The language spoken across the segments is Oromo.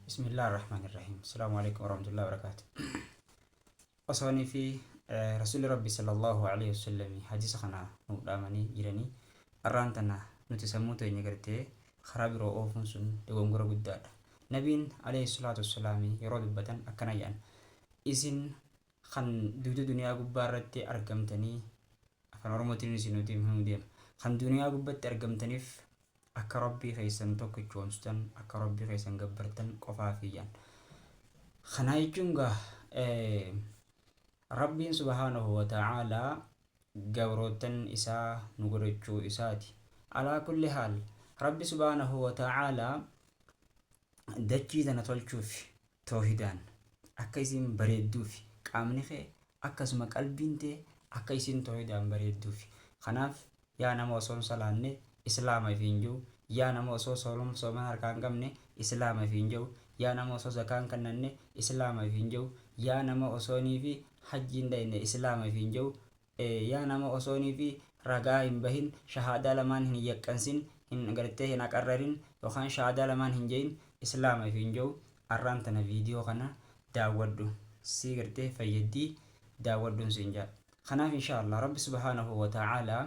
بسم الله الرحمن الرحيم. السلام عليكم ورحمة الله وبركاته. أصاني في رسول ربي صلى الله عليه وسلم حديث خنا نودامني جيراني أرانتنا نتسموت ينقرتي خراب رؤوف سن دوغور قداد نبين عليه الصلاة والسلام يرود بتن أكنيان إذن خن دودو دنيا قبارتي أرقمتني أفن ورمتني سنوتي مهم ديم خن دنيا قبت أرقمتني akka rabbii keessan tokkichoomsitan akka rabbii keessan gabbartan qofaafiyyan kana jechuun rabbiin subhaanahu wa ta'aalaa gabrootan isaa nu godhachuu isaati. Alaa kulli haal rabbi subhaanahu wa ta'aalaa dachii tana tolchuuf toohidaan akka isin bareedduuf qaamni kee akkasuma qalbiin tee akka isin toohidaan bareedduuf kanaaf yaa nama osoo salaanne islaama fi injuu yaa nama osoo sooman harkaan qabne islaama fi injuu yaa nama osoo zakaan kannanne islaama fi injuu yaa nama osoonii fi hajjiin dayne islaama fi injuu yaa nama osoonii fi ragaa hin bahin shahaadaa lamaan hin yaqqansin hin gartee hin aqarrarin yookaan shahaadaa lamaan hin jein islaama fi injuu arraan tana viidiyoo kana daawwadhu si gartee fayyadii daawwadhuun siin jaa kanaaf inshaallah rabbi subhaanahu wa ta'aalaa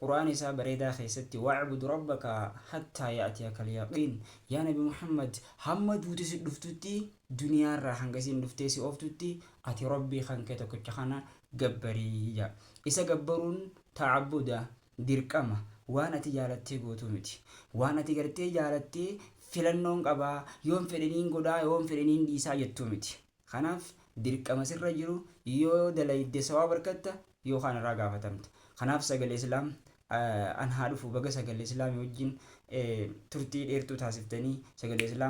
قرآن إسا بريدا خيستي واعبد ربك حتى يأتيك اليقين يا نبي محمد حمد وتسي دفتوتي دنيا راحن قسين دفتيسي أفتوتي أتي ربي خانكتا كتخانا قبرية إسا قبرون تعبدا ديركما وانا تجالتي قوتومتي وانا تجارتي جالتي فلنون قبا يوم فلنين قدا يوم فلنين ديسا يتومتي خناف ديركما سر رجلو يو دلائد دي سوا بركتا يو خان راقا فتمت خناف سقل الإسلام أن هادفو بقى سقل الإسلام يوجين ترتيل إرتو تاسفتني سقل الإسلام